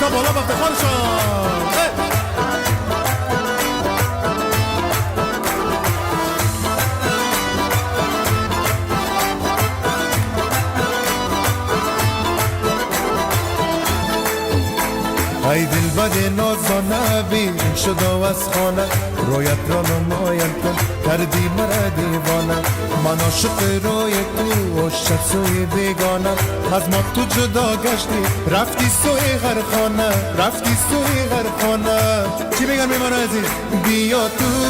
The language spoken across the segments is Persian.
ایسا بالا با افتخارشان. ای دل بد نازانه بی شد و از خانه رویت را نمایم کن کردی مرا دیوانه من عاشق روی تو و شب سوی بیگانه از ما تو جدا گشتی رفتی سوی غرخانه رفتی سوی غرخانه چی بگم میمان عزیز بیا تو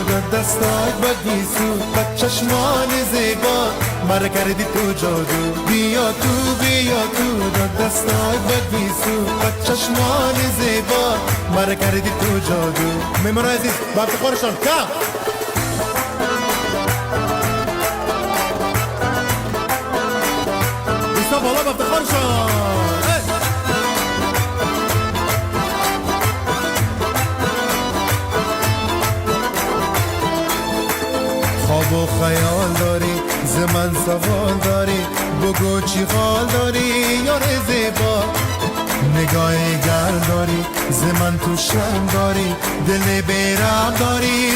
در دستای بدی سو با چشمان زیبا مرا کردی تو جادو بیا تو در دستای بدی سو با چشمان زیبا مرا کردی تو جادو میمان عزیز با افتخارشان که ایسا بالا با افتخارشان. خواب و خیال داری زمن سوال داری بگو چی حال داری یار زیبا نگاه گر داری زمن تو شم داری دل بیرم داری